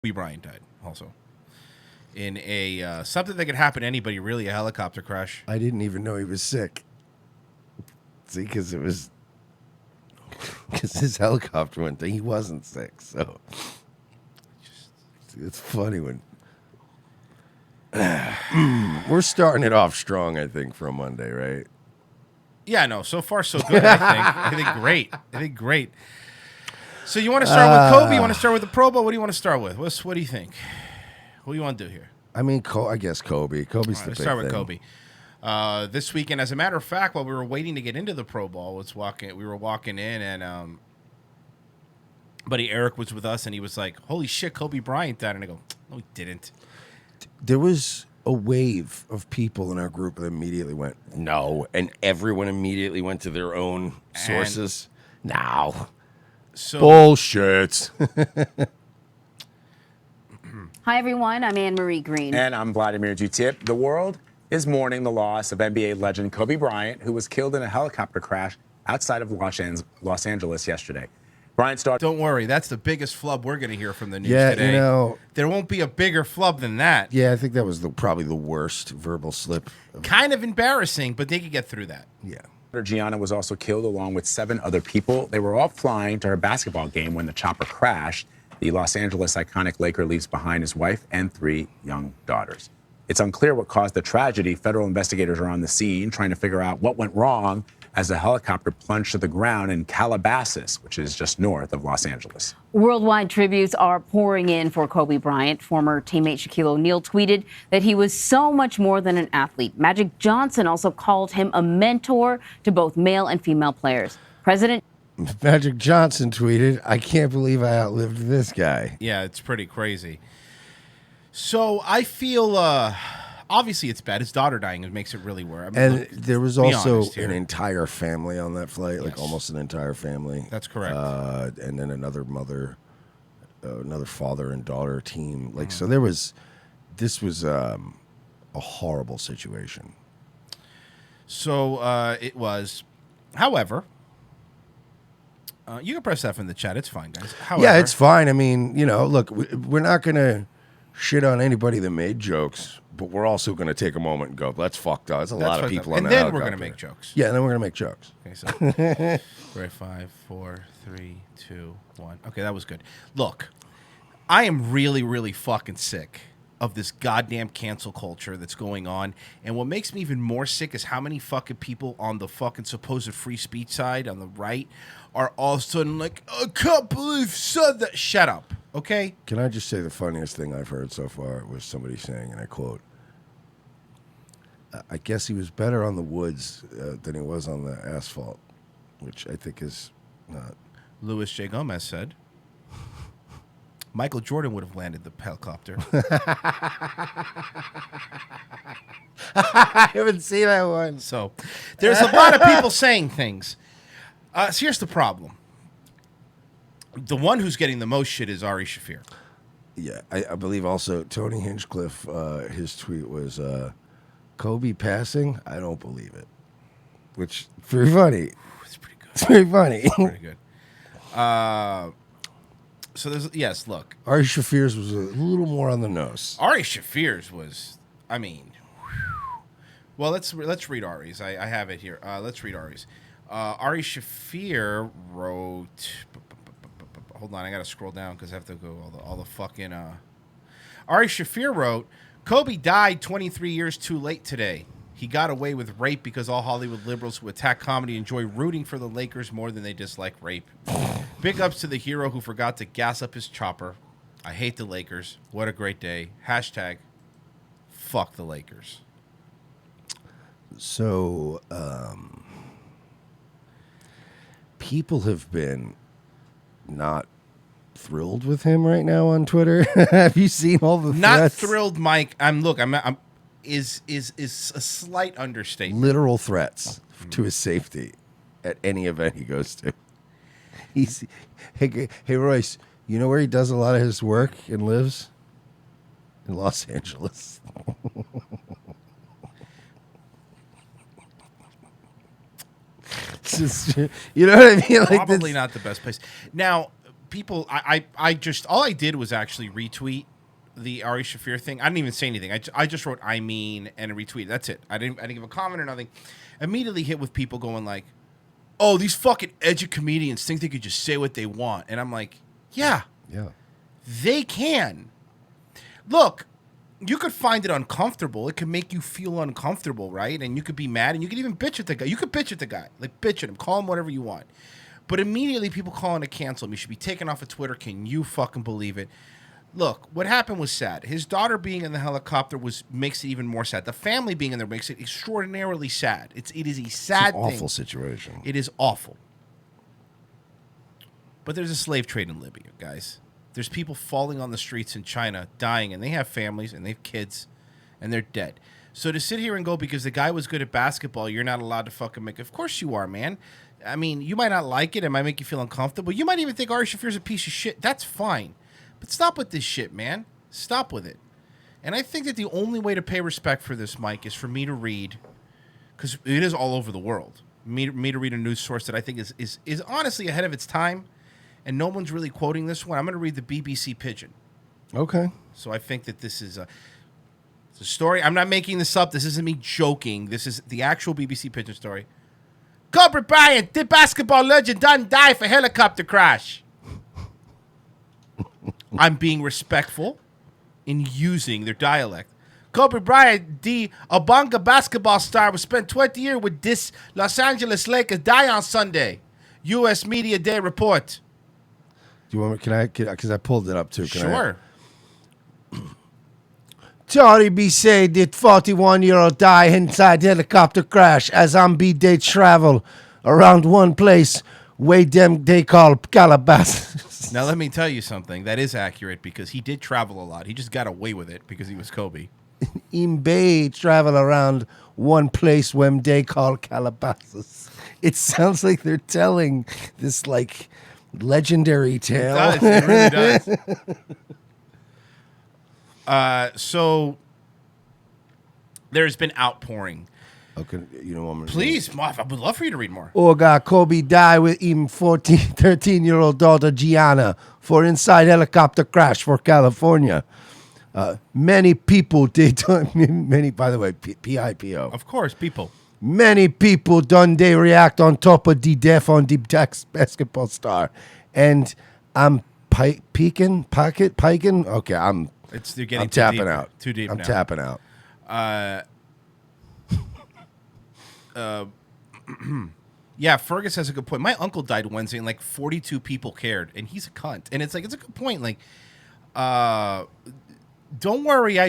Kobe Bryant died also in a something that could happen to anybody, really, a helicopter crash. I didn't even know he was sick. See, because his helicopter went. He wasn't sick, so it's funny when we're starting it off strong. I think for a Monday, right? Yeah, no, so far so good. I think great. I think great. So you want to start with Kobe? You want to start with the Pro Bowl? What do you want to start with? What do you think? What do you want to do here? I mean, I guess Kobe. Kobe's the big Let's start with thing. Kobe. This weekend, as a matter of fact, while we were waiting to get into the Pro Bowl, we were walking in, and buddy Eric was with us, and he was like, "Holy shit, Kobe Bryant died!" And I go, "No, he didn't." There was a wave of people in our group that immediately went, "No," and everyone immediately went to their own sources. No. So Bullshit. Hi, everyone. I'm Anne-Marie Green. And I'm Vladimir Dutip. The world is mourning the loss of NBA legend Kobe Bryant, who was killed in a helicopter crash outside of Los Angeles yesterday. Bryant started. don't worry, that's the biggest flub we're going to hear from the news Yeah, today. you know, there won't be a bigger flub than that. yeah, I think that was probably the worst verbal slip. Kind of embarrassing, but they could get through that. Yeah. Gianna was also killed along with 7 other people. They were all flying to her basketball game when the chopper crashed. The Los Angeles iconic Laker leaves behind his wife and 3 young daughters. It's unclear what caused the tragedy. Federal investigators are on the scene trying to figure out what went wrong as the helicopter plunged to the ground in Calabasas, which is just north of Los Angeles. Worldwide tributes are pouring in for Kobe Bryant. Former teammate Shaquille O'Neal tweeted that he was so much more than an athlete. Magic Johnson also called him a mentor to both male and female players. President Magic Johnson tweeted, "I can't believe I outlived this guy." Yeah, it's pretty crazy. So I feel, obviously it's bad. His daughter dying, it makes it really worse. I mean, And there was be also honest here. an entire family on that flight, like Yes. almost an entire family. That's correct. And then another mother, another father and daughter team. Like, Mm. so this was a horrible situation. So it was. However, you can press F in the chat. It's fine, guys. However, Yeah, it's fine. I mean, look, we're not going to shit on anybody that made jokes, but we're also going to take a moment and go, that's fucked up. There's a That's lot of fucked up. people on And that then we're helicopter. gonna make jokes. Yeah, and then we're going to make jokes. Okay, so right, 5, 4, 3, 2, 1. Okay, that was good. Look, I am really, really fucking sick of this goddamn cancel culture that's going on. And what makes me even more sick is how many fucking people on the fucking supposed free speech side on the right are all of a sudden like, I can't believe you said that. Shut up, okay? Can I just say the funniest thing I've heard so far was somebody saying, and I quote, "I guess he was better on the woods than he was on the asphalt," which I think is not. Louis J. Gomez said, Michael Jordan would have landed the helicopter. I haven't seen that one. So there's a lot of people saying things. So here's the problem. The one who's getting the most shit is Ari Shaffir. Yeah, I believe also Tony Hinchcliffe, his tweet was, "Kobe passing? I don't believe it," which very funny. It's pretty good. It's very funny. Pretty good. So there's look. Ari Shaffir's was a little more on the nose. Ari Shaffir's was, I mean, whew. Well, let's read Ari's. I have it here. Let's read Ari's. Ari Shaffir wrote. Hold on, I gotta scroll down because I have to go all the fucking. Ari Shaffir wrote, Kobe died 23 years too late today. He got away with rape because all Hollywood liberals who attack comedy enjoy rooting for the Lakers more than they dislike rape. Big ups to the hero who forgot to gas up his chopper. I hate the Lakers. What a great day. Hashtag fuck the Lakers. So, people have been not thrilled with him right now on Twitter. Have you seen all the Not threats? thrilled, Mike. I'm is a slight understatement. Literal threats to his safety at any event he goes to. Hey Royce, you know where he does a lot of his work and lives? In Los Angeles. It's just, you know what I mean? Like Probably not the best place. Now, people, I just, all I did was actually retweet the Ari Shaffir thing. I didn't even say anything. I just wrote I mean and a retweet. That's it. I didn't give a comment or nothing. Immediately hit with people going like, "Oh, these fucking edgy comedians think they could just say what they want," and I'm like, yeah, they can. Look, you could find it uncomfortable. It could make you feel uncomfortable, right? And you could be mad, and you could even bitch at the guy. You could bitch at the guy, like bitch at him, call him whatever you want. But immediately people calling to cancel him. You should be taken off of Twitter. Can you fucking believe it? Look, what happened was sad. His daughter being in the helicopter makes it even more sad. The family being in there makes it extraordinarily sad. It is a sad thing. Awful situation. It is awful. But there's a slave trade in Libya, guys. There's people falling on the streets in China, dying, and they have families, and they have kids, and they're dead. So to sit here and go, because the guy was good at basketball, you're not allowed to fucking make it. Of course you are, man. I mean, you might not like it. It might make you feel uncomfortable. You might even think Ari Shaffir's a piece of shit. That's fine. But stop with this shit, man. Stop with it. And I think that the only way to pay respect for this, Mike, is for me to read, because it is all over the world, me to read a news source that I think is honestly ahead of its time, and no one's really quoting this one. I'm going to read the BBC Pigeon. Okay. So I think that this is it's a story. I'm not making this up. This isn't me joking. This is the actual BBC Pigeon story. Kobe Bryant, the basketball legend, done die for helicopter crash. I'm being respectful in using their dialect. Kobe Bryant, the Abanga basketball star, was spent 20 years with this Los Angeles Lakers, die on Sunday. U.S. Media Day report. Do you want me? Can I? Because I pulled it up too. Sure. Tory B said that 41-year-old died inside helicopter crash as they travel around one place where they call Calabasas. Now let me tell you something. That is accurate because he did travel a lot. He just got away with it because he was Kobe. They travel around one place when they call Calabasas. It sounds like they're telling this like legendary tale. It does. It really does. So there's been outpouring. Okay, you know what? Please, I would love for you to read more. Oh God, Kobe died with him 13-year-old daughter Gianna for inside helicopter crash for California. Many people did. Many, by the way, PIPO. Of course, people. Many people done they react on top of the death on the basketball star, and I'm piking. Okay, You're getting I'm too tapping deep. out. Too deep. I'm now. tapping out. Yeah, Fergus has a good point. My uncle died Wednesday, and like 42 people cared, and he's a cunt. And it's like it's a good point. Like, don't worry.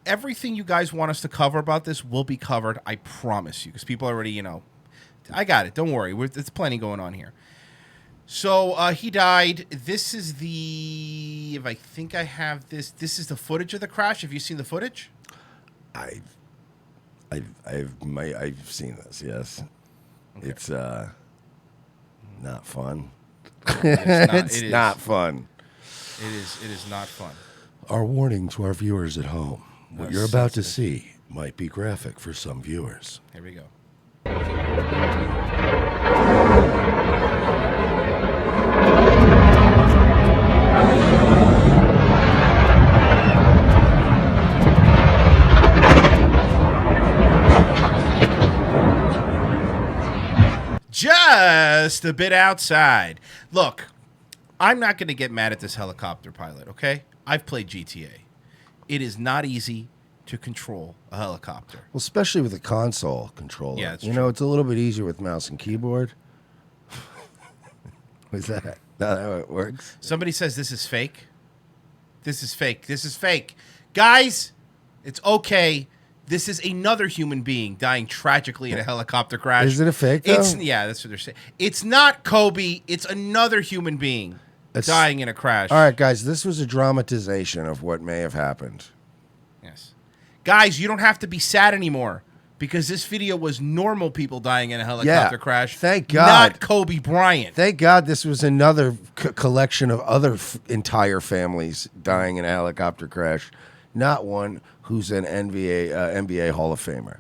Everything you guys want us to cover about this will be covered. I promise you, because people already, I got it. Don't worry. There's plenty going on here. So he died. This is if I think I have this. This is the footage of the crash. Have you seen the footage? I've seen this. Yes, okay. It's not fun. It's not fun. It is not fun. Our warning to our viewers at home: what you're about to see might be graphic for some viewers. Here we go. Just a bit outside. Look, I'm not going to get mad at this helicopter pilot, okay? I've played GTA. It is not easy to control a helicopter. Well, especially with a console controller. Yeah, it's true. true. It's a little bit easier with mouse and keyboard. Is that not how it works? Somebody says this is fake. This is fake. This is fake. Guys, it's okay. This is another human being dying tragically in a helicopter crash. Is it a fake, though? Yeah, that's what they're saying. It's not Kobe. It's another human being dying in a crash. All right, guys, this was a dramatization of what may have happened. Yes. Guys, you don't have to be sad anymore because this video was normal people dying in a helicopter crash. Thank God. Not Kobe Bryant. Thank God this was another collection of other entire families dying in a helicopter crash, not one who's an NBA Hall of Famer.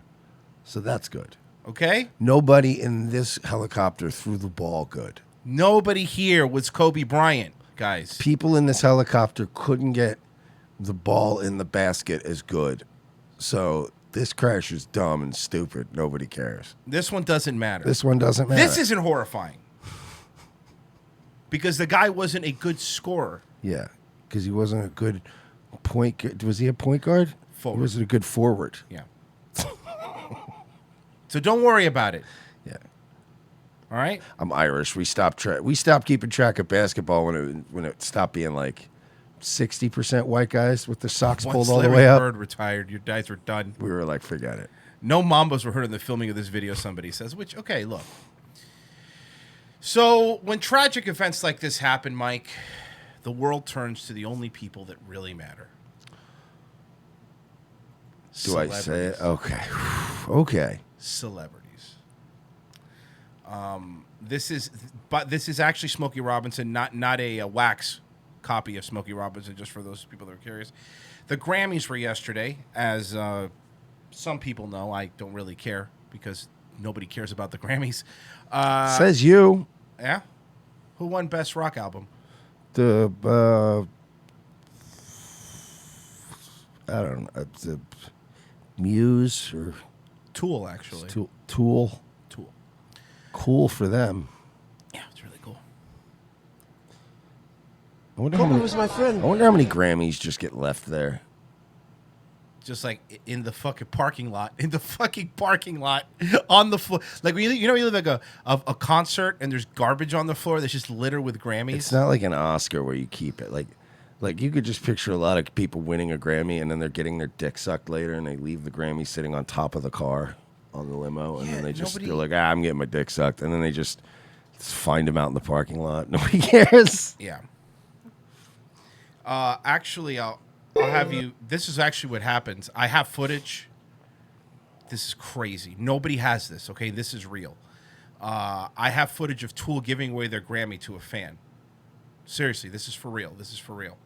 So that's good. Okay? Nobody in this helicopter threw the ball good. Nobody here was Kobe Bryant, guys. People in this helicopter couldn't get the ball in the basket as good. So this crash is dumb and stupid. Nobody cares. This one doesn't matter. This one doesn't matter. This isn't horrifying. Because the guy wasn't a good scorer. Yeah, because he wasn't a good point. Was he a point guard? Forward. He wasn't a good forward. Yeah. So don't worry about it. Yeah. All right? I'm Irish. We stopped keeping track of basketball when it stopped being like 60% white guys with their socks pulled all the way up. Bird retired. Your guys were done. We were like, forget it. No Mambas were heard in the filming of this video, somebody says, which, okay, look. So when tragic events like this happen, Mike, the world turns to the only people that really matter. Do I say it? Okay. Okay. Celebrities. This is actually Smokey Robinson, not a wax copy of Smokey Robinson, just for those people that are curious. The Grammys were yesterday, as some people know. I don't really care because nobody cares about the Grammys. Says you. Yeah? Who won Best Rock Album? The I don't know. The Muse or Tool, actually. Tool. Cool for them. Yeah, it's really cool. I wonder Kobe was my friend. I wonder how many Grammys just get left there. Just like in the fucking parking lot, on the floor. Like when you live like a concert and there's garbage on the floor that's just littered with Grammys. It's not like an Oscar where you keep it. Like you could just picture a lot of people winning a Grammy and then they're getting their dick sucked later and they leave the Grammy sitting on top of the car on the limo and then they're like, I'm getting my dick sucked, and then they just find him out in the parking lot. Nobody cares. Yeah. Actually, I'll have you. This is actually what happens. I have footage. This is crazy. Nobody has this. Okay, this is real. I have footage of Tool giving away their Grammy to a fan. Seriously, this is for real. This is for real.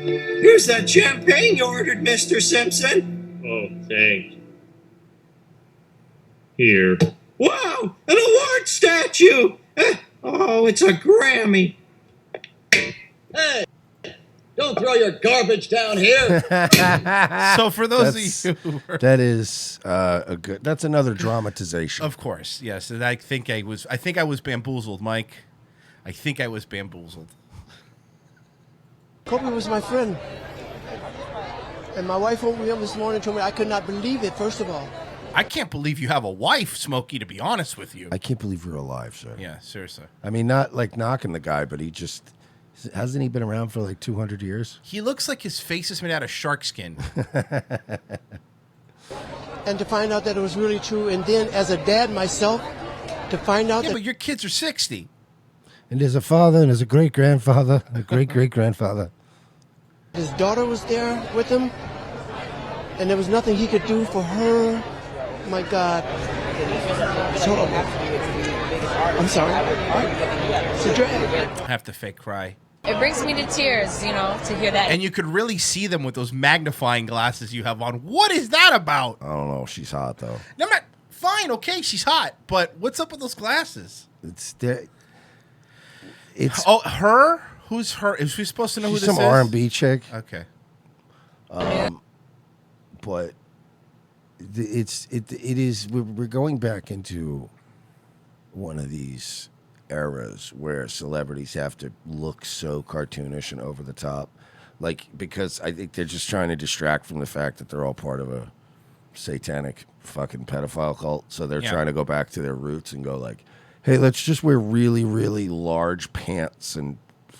Here's that champagne you ordered, Mr. Simpson. Oh, thanks. Here. Wow, an award statue. Oh, it's a Grammy. Hey, don't throw your garbage down here. So for those of you who were, That is that's another dramatization. of course, yes. And I think I was bamboozled, Mike. I think I was bamboozled. Kobe was my friend. And my wife woke me up this morning and told me I could not believe it, first of all. I can't believe you have a wife, Smokey, to be honest with you. I can't believe you're alive, sir. Yeah, seriously. I mean, not like knocking the guy, but hasn't he been around for like 200 years? He looks like his face is made out of shark skin. And to find out that it was really true, and then as a dad myself, to find out Yeah, that but your kids are 60. And there's a father and there's a great-grandfather, a great-great-grandfather. his daughter was there with him, and there was nothing he could do for her. My God. It's horrible. I'm sorry. It's a drag. I have to fake cry. It brings me to tears, you know, to hear that. And you could really see them with those magnifying glasses you have on. What is that about? I don't know. She's hot, though. No, I'm not. Fine, okay, she's hot. But what's up with those glasses? It's her? Who's her? Is we supposed to know She's who this some is? R&B chick. Okay. But it is we're going back into one of these eras where celebrities have to look so cartoonish and over the top, like, because I think they're just trying to distract from the fact that they're all part of a satanic fucking pedophile cult. So they're trying to go back to their roots and go like, hey, let's just wear really, really large pants and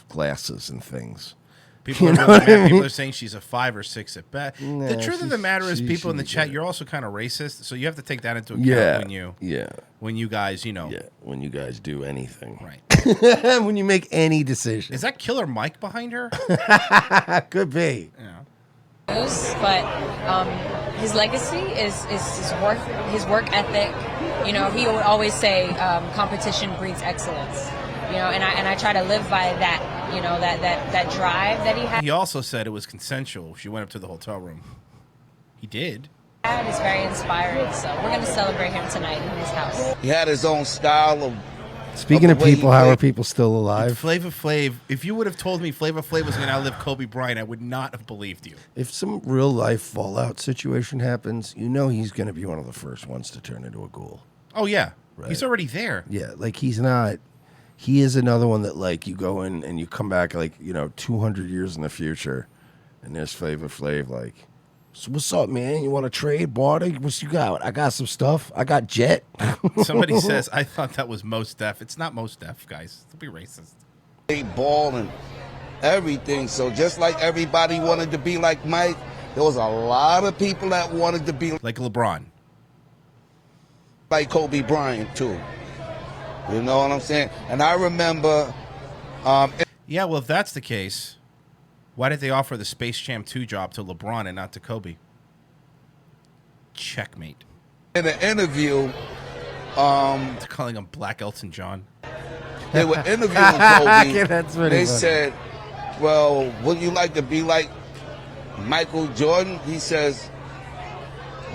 glasses and things. People are, You know really what I mad. People mean? are saying she's a 5 or 6 at best. Nah, The truth of the matter is, she people in the should be chat, good. you're also kind of racist, so you have to take that into account when you guys, when you guys do anything, right? when you make any decision. Is that Killer Mike behind her? Could be. Yeah. news, but his legacy is his work ethic. You know, he would always say competition breeds excellence. You know, and I try to live by that. You know, that drive that he had. He also said it was consensual. She went up to the hotel room. He did. It's very inspiring, so we're going to celebrate him tonight in his house. He had his own style of. Speaking of the way people, he how are played. people still alive? Flavor Flav, if you would have told me Flavor Flav was going to outlive Kobe Bryant, I would not have believed you. If some real life fallout situation happens, you know he's going to be one of the first ones to turn into a ghoul. Oh, yeah. Right. He's already there. Yeah, like he's not. He is another one that like you go in and you come back like 200 years in the future, and there's Flavor Flav like, so what's up, man? You want to trade, barter? What you got? I got some stuff. I got Jet. Somebody says, I thought that was Mos Def. It's not Mos Def, guys. Don't be racist. Ball and everything. So just like everybody wanted to be like Mike, there was a lot of people that wanted to be like LeBron, like Kobe Bryant too. You know what I'm saying? And I remember. Yeah, well, if that's the case, why did they offer the Space Jam 2 job to LeBron and not to Kobe? Checkmate. In an interview, They're calling him Black Elton John. they were interviewing Kobe. That's really They funny. said, well, would you like to be like Michael Jordan? He says,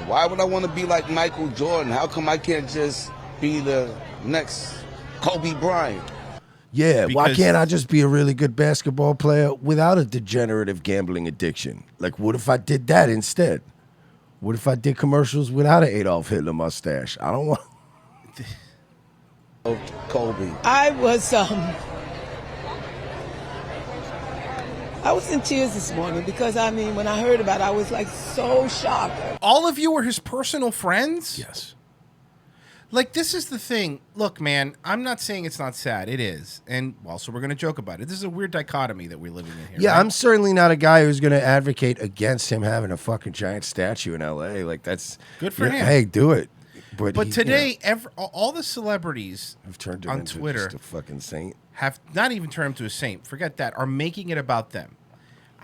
why would I want to be like Michael Jordan? How come I can't just be the next Kobe Bryant? Yeah, why Because- can't I just be a really good basketball player without a degenerative gambling addiction? Like, what if I did that instead? What if I did commercials without an Adolf Hitler mustache? I don't want. Kobe. I was in tears this morning because I mean when I heard about it, I was like so shocked. All of you were his personal friends? Yes. Like, this is the thing. Look, man, I'm not saying it's not sad. It is. And also, we're going to joke about it. This is a weird dichotomy that we're living in here. Yeah, right? I'm certainly not a guy who's going to advocate against him having a fucking giant statue in L.A. Like, that's Good for him. Hey, do it. But he, today, all the celebrities have turned him on into Twitter just a fucking saint. have not even turned him to a saint. Forget that. Are making it about them.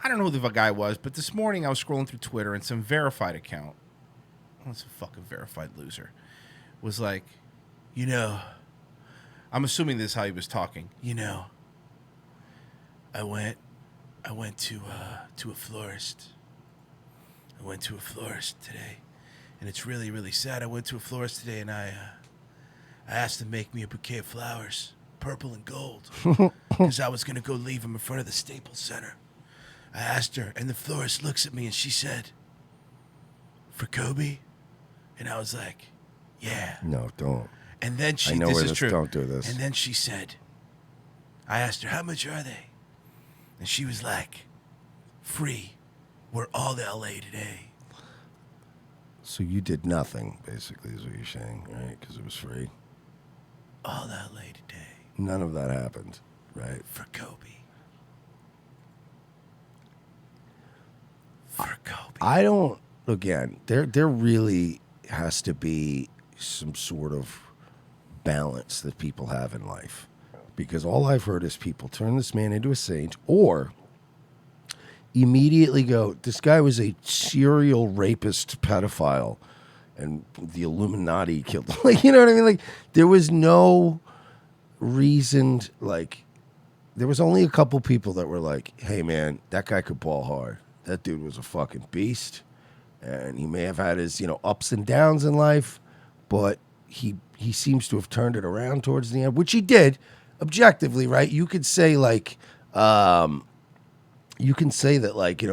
I don't know who the guy was, but this morning I was scrolling through Twitter and some verified account. Oh, it's a fucking verified loser. Was like, I'm assuming this is how he was talking. I went to a florist. I went to a florist today, and it's really, really sad. I went to a florist today, and I asked him to make me a bouquet of flowers, purple and gold, because I was gonna go leave them in front of the Staples Center. I asked her, and the florist looks at me, and she said, "For Kobe," and I was like, "Yeah." No, don't. And then she, I know this where is this. true. Don't do this. And then she said, I asked her, how much are they? And she was like, free. We're all LA today. So you did nothing, basically, is what you're saying, right? Because it was free. All LA today. None of that happened, right? For Kobe. For Kobe. I don't. Again, there really has to be some sort of balance that people have in life, because all I've heard is people turn this man into a saint or immediately go, this guy was a serial rapist, pedophile, and the Illuminati killed him. Like, you know what I mean? Like, there was no reason. Like, there was only a couple people that were like, hey man, that guy could ball hard. That dude was a fucking beast, and he may have had his ups and downs in life, but he seems to have turned it around towards the end, which he did objectively, right? You could say like, you can say that like,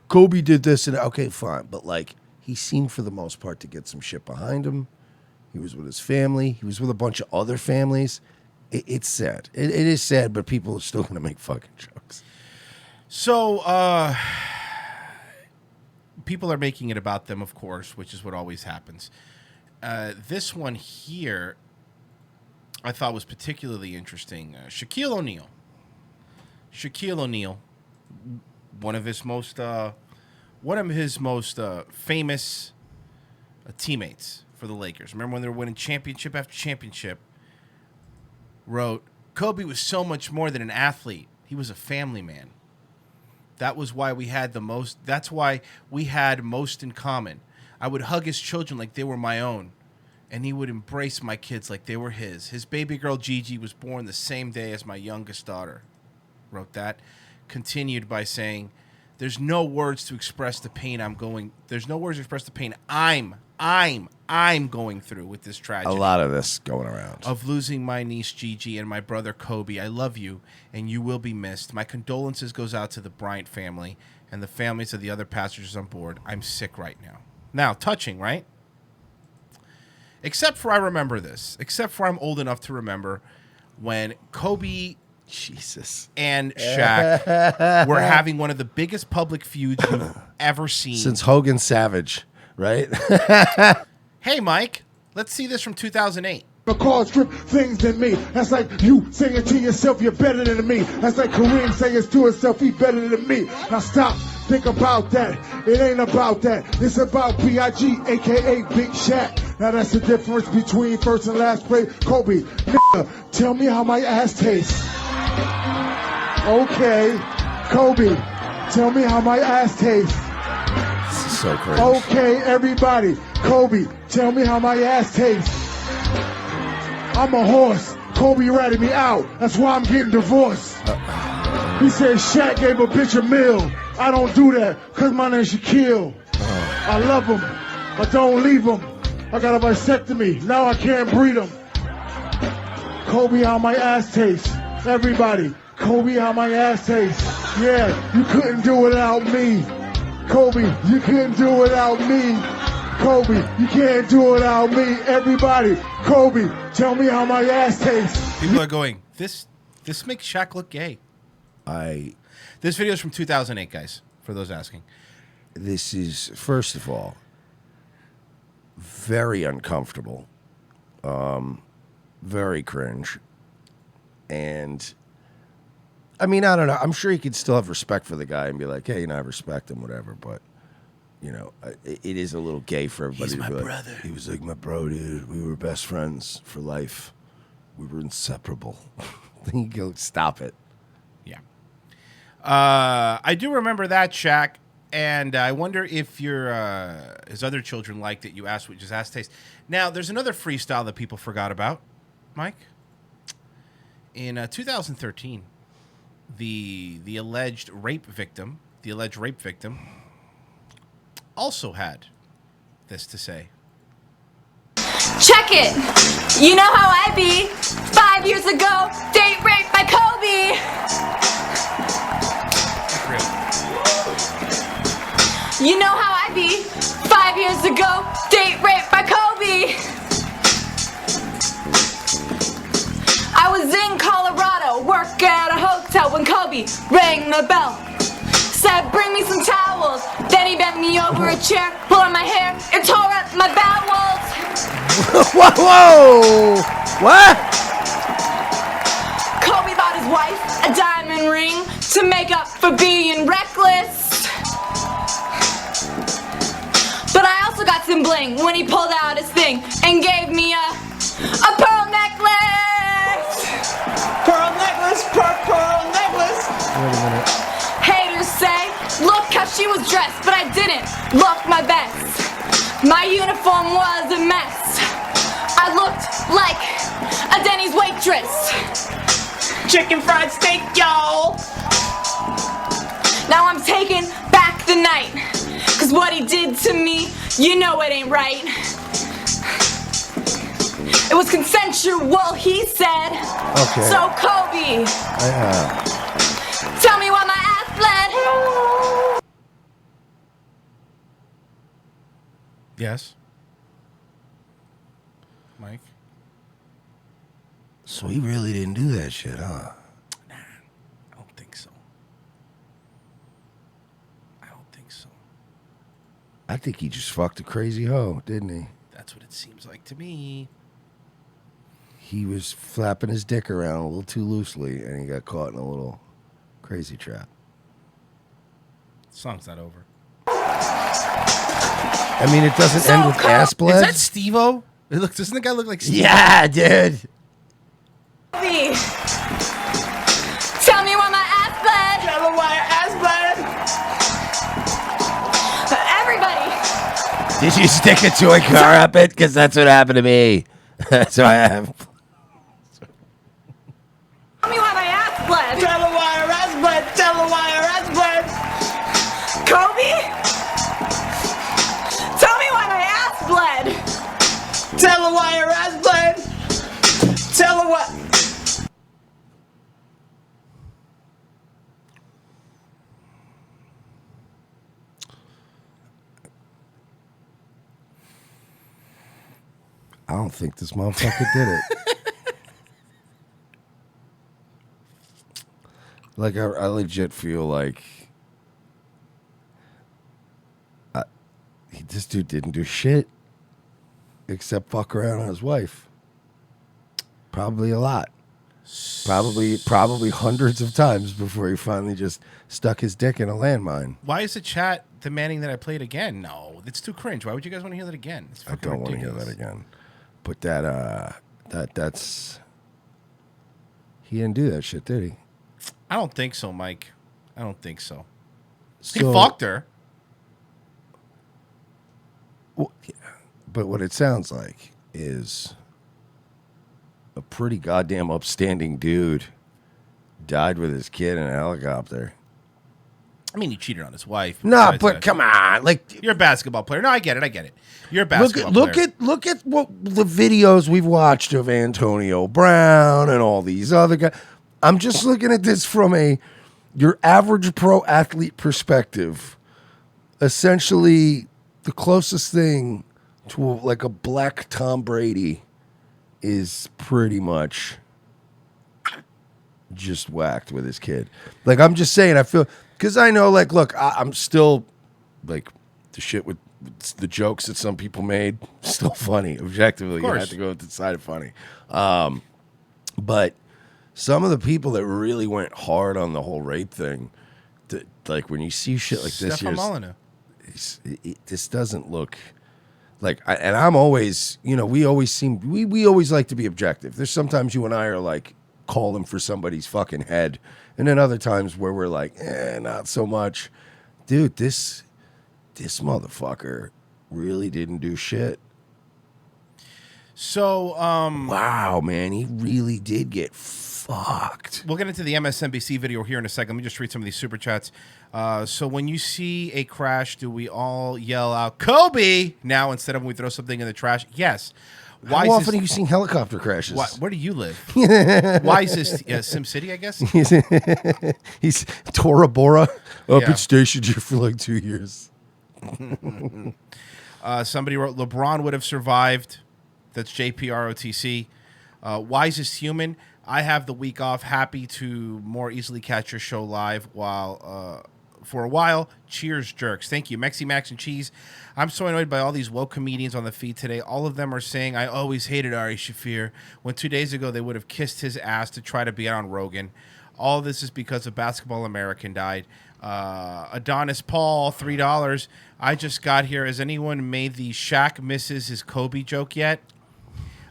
Kobe did this and okay, fine, but like he seemed for the most part to get some shit behind him. He was with his family. He was with a bunch of other families. It's sad. It is sad, but people are still gonna make fucking jokes. So, people are making it about them, of course, which is what always happens. This one here, I thought was particularly interesting. Shaquille O'Neal. Shaquille O'Neal, one of his most famous teammates for the Lakers. Remember when they were winning championship after championship? Wrote, Kobe was so much more than an athlete. He was a family man. That was why we had that's why we had most in common. I would hug his children like they were my own, and he would embrace my kids like they were his. His baby girl Gigi was born the same day as my youngest daughter. Wrote that. Continued by saying, There's no words to express the pain I'm going. There's no words to express the pain I'm going through with this tragedy. A lot of this going around. Of losing my niece Gigi and my brother Kobe. I love you, and you will be missed. My condolences goes out to the Bryant family and the families of the other passengers on board. I'm sick right now. Now, touching, right? Except for I remember this. Except for I'm old enough to remember when Kobe... Jesus. And Shaq were having one of the biggest public feuds you've ever seen. Since Hogan Savage, right? Hey, Mike, let's see this from 2008. Cause strip things in me. That's like you saying to yourself, you're better than me. That's like Kareem saying to himself, he's better than me. Now stop, think about that. It ain't about that. It's about B.I.G., a.k.a. Big Shaq. Now that's the difference between first and last place. Kobe, nigga, tell me how my ass tastes. Okay, Kobe, tell me how my ass tastes. This is so crazy. Okay, everybody, Kobe, tell me how my ass tastes. I'm a horse. Kobe ratted me out. That's why I'm getting divorced. He said Shaq gave a bitch a meal. I don't do that because my name's Shaquille. I love him, but don't leave him. I got a vasectomy. Now I can't breed him. Kobe, how my ass tastes. Everybody, Kobe, how my ass tastes. Yeah, you couldn't do it without me. Kobe, you couldn't do it without me. Kobe, you can't do it without me. Everybody, Kobe, tell me how my ass tastes. People are going, this makes Shaq look gay. This video is from 2008, guys, for those asking. This is, first of all, very uncomfortable, very cringe. And I mean, I don't know. I'm sure he could still have respect for the guy and be like, hey, I respect him, whatever. But, it is a little gay for everybody. He's my to be like, brother. He was like my bro, dude. We were best friends for life. We were inseparable. Then you go, stop it. Yeah. I do remember that, Shaq. And I wonder if his other children liked it. You asked what just asked taste. Now, there's another freestyle that people forgot about, Mike. In 2013, the alleged rape victim, also had this to say. Check it! You know how I be. 5 years ago, date raped by Kobe. You know how I be. 5 years ago, date raped by Kobe. I was in Colorado, work at a hotel when Kobe rang the bell. Said, bring me some towels. Then he bent me over a chair, pulled on my hair, and tore up my bowels. Whoa! What? Kobe bought his wife a diamond ring to make up for being reckless. But I also got some bling when he pulled out his thing and gave me a pearl necklace. Pearl necklace, pearl necklace. Wait a minute. Haters say, look how she was dressed, but I didn't look my best. My uniform was a mess. I looked like a Denny's waitress. Chicken fried steak, y'all. Now I'm taking back the night. Cause what he did to me, you know it ain't right. It was consensual, he said. Okay. So Kobe, tell me why my ass bled. Yes. Mike? So he really didn't do that shit, huh? Nah, I don't think so. I think he just fucked a crazy hoe, didn't he? That's what it seems like to me. He was flapping his dick around a little too loosely, and he got caught in a little crazy trap. The song's not over. I mean, it doesn't end with ass blood. Is that Steve-O? Doesn't the guy look like Steve-O? Yeah, dude. Kobe, tell me why my ass bled. Tell me why your ass bled. Everybody. Did you stick a toy car up it? Because that's what happened to me. That's what I have. Tell me why my ass bled. Tell me why your ass bled. Tell me why your ass bled. don't think this motherfucker did it. Like, I legit feel like this dude didn't do shit except fuck around on his wife. Probably a lot. Probably hundreds of times before he finally just stuck his dick in a landmine. Why is the chat demanding that I play it again? No, it's too cringe. Why would you guys want to hear that again? It's I don't want to hear that again. But that's he didn't do that shit, did he? I don't think so, Mike. I don't think so. He So- fucked her. Well, yeah. But what it sounds like is a pretty goddamn upstanding dude died with his kid in a helicopter. I mean, he cheated on his wife. Nah, Besides but that- come on, like you're a basketball player. No, I get it. You're a basketball player. Look at what the videos we've watched of Antonio Brown and all these other guys. I'm just looking at this from your average pro athlete perspective. Essentially, the closest thing to like a black Tom Brady is pretty much just whacked with his kid. Like, I'm just saying, I feel, because I know, like, look, I'm still, like, the shit with the jokes that some people made, still funny, objectively. You have to go with the side of funny. But some of the people that really went hard on the whole rape thing, like, when you see shit like this, Stefan Molyneux. this doesn't look like, and I'm always, we always like to be objective. There's sometimes you and I are like calling for somebody's fucking head, and then other times where we're like, not so much. Dude, this motherfucker really didn't do shit. So, wow, man, he really did get fucked. We'll get into the MSNBC video here in a second. Let me just read some of these super chats. So when you see a crash, do we all yell out Kobe now instead of when we throw something in the trash? Yes. How often have you seen helicopter crashes? Where do you live? Why is this Sim City, I guess? He's Tora Bora up Yeah. at stationed here for like 2 years. Somebody wrote LeBron would have survived. That's JPROTC. Wisest human. I have the week off. Happy to more easily catch your show live for a while. Cheers, jerks. Thank you. Mexi Max and Cheese. I'm so annoyed by all these woke comedians on the feed today. All of them are saying, I always hated Ari Shaffir, when 2 days ago they would have kissed his ass to try to be on Rogan. All this is because a Basketball American died. Adonis Paul, $3. I just got here. Has anyone made the Shaq misses his Kobe joke yet?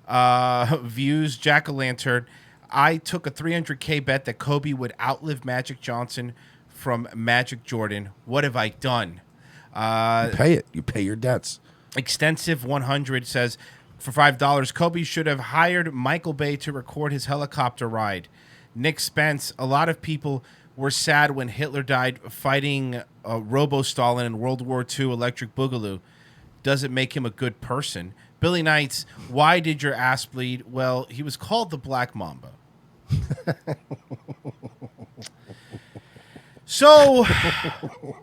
Views, Jack-o'-lantern. I took a $300K bet that Kobe would outlive Magic Johnson from Magic Jordan. What have I done? You pay it. You pay your debts. Extensive 100 says, for $5, Kobe should have hired Michael Bay to record his helicopter ride. Nick Spence, a lot of people were sad when Hitler died fighting Robo-Stalin in World War II Electric Boogaloo. Does it make him a good person? Billy Knights, why did your ass bleed? Well, he was called the Black Mamba. So,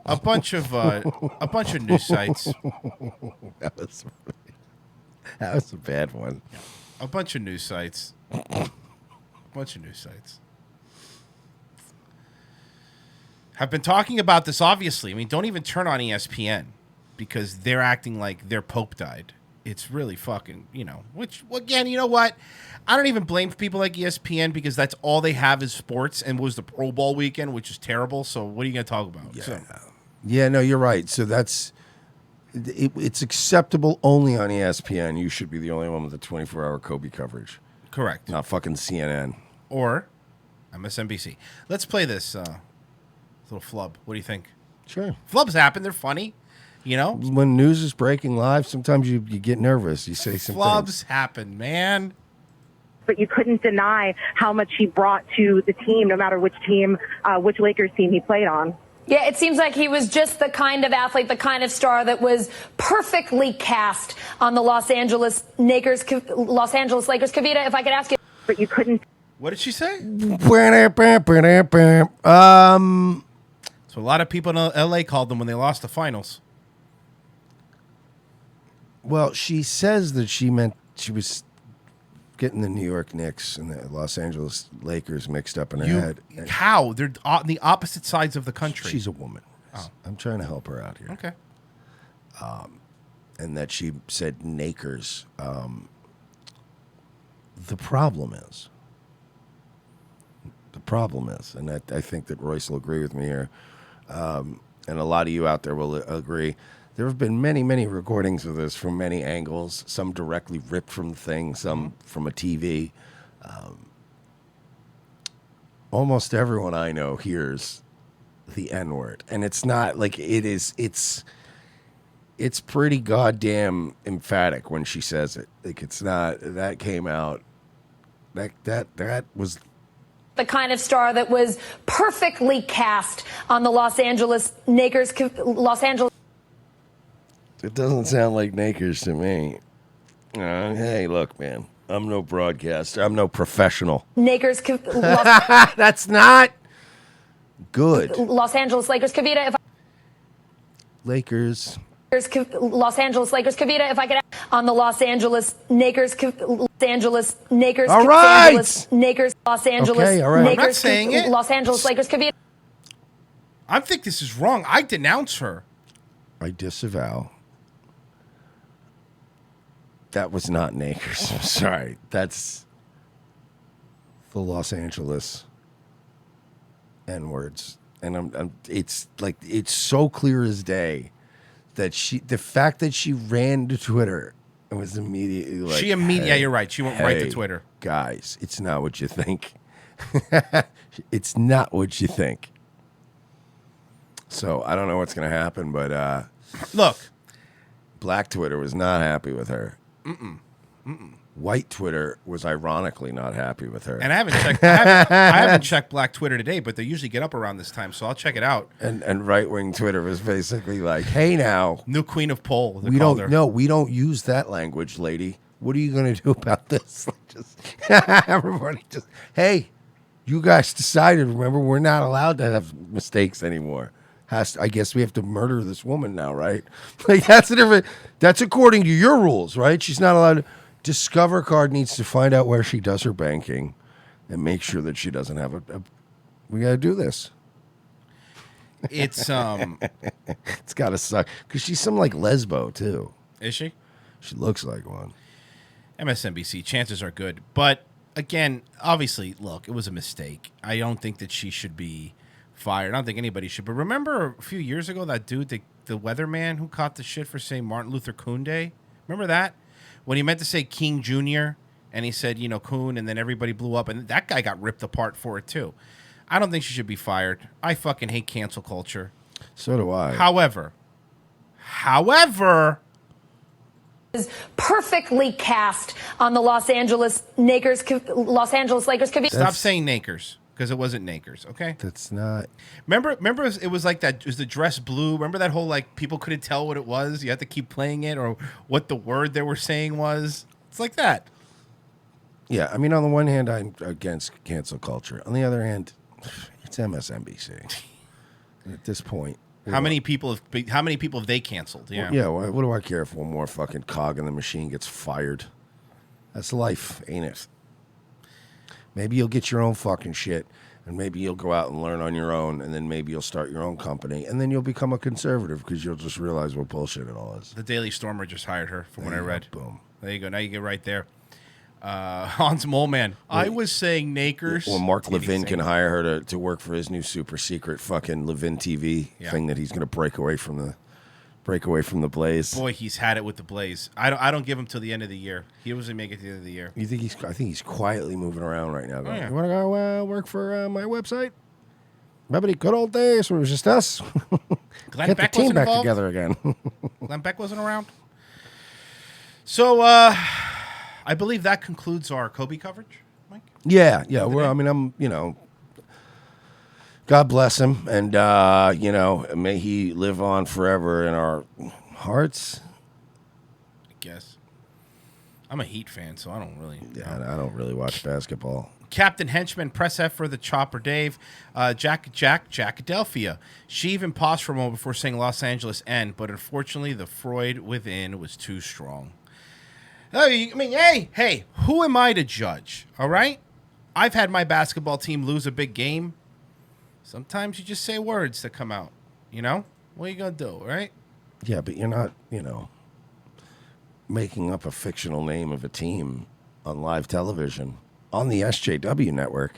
a bunch of news sites. That was a bad one. A bunch of news sites. Have been talking about this, obviously. I mean, don't even turn on ESPN because they're acting like their Pope died. It's really fucking, which, again, you know what? I don't even blame people like ESPN because that's all they have is sports, and was the Pro Bowl weekend, which is terrible. So what are you going to talk about? Yeah. So, Yeah, no, you're right. So it's acceptable only on ESPN. You should be the only one with the 24-hour Kobe coverage. Correct. Not fucking CNN. Or MSNBC. Let's play this little flub. What do you think? Sure. Flubs happen. They're funny. When news is breaking live, sometimes you get nervous. You say some Flubs things. happen, man. But you couldn't deny how much he brought to the team, no matter which team, which Lakers team he played on. Yeah, it seems like he was just the kind of athlete, the kind of star that was perfectly cast on the Los Angeles Lakers. Kavita, if I could ask you. But you couldn't. What did she say? So a lot of people in LA called them when they lost the finals. Well, she says that she she was getting the New York Knicks and the Los Angeles Lakers mixed up in her head. How? They're on the opposite sides of the country. She's a woman. Oh. I'm trying to help her out here. Okay. And that she said Nakers. The problem is, and I think that Royce will agree with me here, and a lot of you out there will agree, there have been many, many recordings of this from many angles, some directly ripped from the thing, some from a TV. Almost everyone I know hears the N-word, and it's not like it's pretty goddamn emphatic when she says it. Like, it's not, that came out, that was the kind of star that was perfectly cast on the Los Angeles Lakers. It doesn't sound like Nakers to me. Hey, look, man, I'm no broadcaster. I'm no professional. Lakers. That's not good. Los Angeles Lakers. Kavita, if Lakers. Los Angeles Lakers. Kavita, if I could on the Los Angeles Lakers. Los Angeles Lakers. All right. Lakers. Los Angeles. Okay, all right. Lakers, I'm not saying it. Los Angeles Lakers. Kavita. I think this is wrong. I denounce her. I disavow. That was not Nakers. I'm sorry. That's the Los Angeles N-words. And it's like, it's so clear as day that the fact that she ran to Twitter and was immediately like, yeah, you're right. She went right to Twitter. Guys, it's not what you think. It's not what you think. So I don't know what's going to happen, but look, Black Twitter was not happy with her. White Twitter was ironically not happy with her. And I haven't checked Black Twitter today, but they usually get up around this time, so I'll check it out. And right wing Twitter was basically like, "Hey, now, new queen of pole." We don't use that language, lady. What are you going to do about this?" Everybody just, hey, you guys decided. Remember, we're not allowed to have mistakes anymore. I guess we have to murder this woman now, right? Like, that's a different. That's according to your rules, right? She's not allowed to. Discover Card needs to find out where she does her banking and make sure that she doesn't have we got to do this. It's it's got to suck because she's some like lesbo too. Is she? She looks like one. MSNBC, chances are good. But again, obviously, look, it was a mistake. I don't think that she should be fired. I don't think anybody should. But remember a few years ago, that dude, the weatherman who caught the shit for saying Martin Luther King Day? Remember that? When he meant to say King Jr., and he said, Coon, and then everybody blew up, and that guy got ripped apart for it, too. I don't think she should be fired. I fucking hate cancel culture. So do I. However, is perfectly cast on the Los Angeles Lakers. Los Angeles Lakers. Stop saying Nakers, because it wasn't Nakers, okay? That's not. Remember, it was like that. It was the dress blue. Remember that whole like people couldn't tell what it was. You had to keep playing it or what the word they were saying was. It's like that. Yeah, I mean, on the one hand, I'm against cancel culture. On the other hand, it's MSNBC. At this point, how many people have they canceled? Yeah. Well, yeah. What do I care if one more fucking cog in the machine gets fired? That's life, ain't it? Maybe you'll get your own fucking shit, and maybe you'll go out and learn on your own, and then maybe you'll start your own company, and then you'll become a conservative because you'll just realize what bullshit it all is. The Daily Stormer just hired her, from what I read. Boom. There you go. Now you get right there. Hans Moleman. I was saying Nakers. Well, Mark Levin can hire her to work for his new super secret fucking Levin TV thing that he's going to break away from the Blaze. Boy, he's had it with the Blaze. I don't give him till the end of the year. He doesn't make it to the end of the year. You think I think he's quietly moving around right now. Going, yeah. You want to go work for my website? Remember the good old days when it was just us? Glenn Get Beck the team wasn't back involved? together again. Glenn Beck wasn't around. So, I believe that concludes our Kobe coverage, Mike. Yeah. Well, I mean, I'm, God bless him, and may he live on forever in our hearts. I guess. I'm a Heat fan, so I don't really. Yeah, I don't really watch basketball. Captain Henchman, press F for the Chopper Dave. Jackadelphia. She even paused for a moment before saying Los Angeles N, but unfortunately the Freud within was too strong. I mean, hey, who am I to judge? All right, I've had my basketball team lose a big game. Sometimes you just say words that come out. You know, what are you gonna do, right? Yeah, but you're not, making up a fictional name of a team on live television on the SJW network.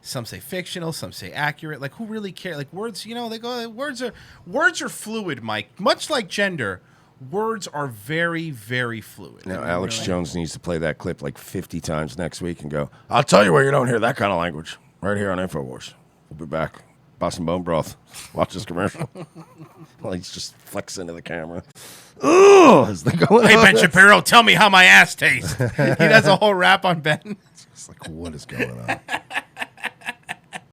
Some say fictional, some say accurate. Like, who really cares? Like, words, they go. Words are fluid, Mike. Much like gender, words are very, very fluid. Now, Alex Jones needs to play that clip like 50 times next week and go, I'll tell you where you don't hear that kind of language. Right here on InfoWars. We'll be back. Boston Bone Broth. Watch this commercial. Well, he's just flexing into the camera. Ooh, is that going Hey, on? Ben Shapiro, tell me how my ass tastes. He does a whole rap on Ben. It's like, what is going on?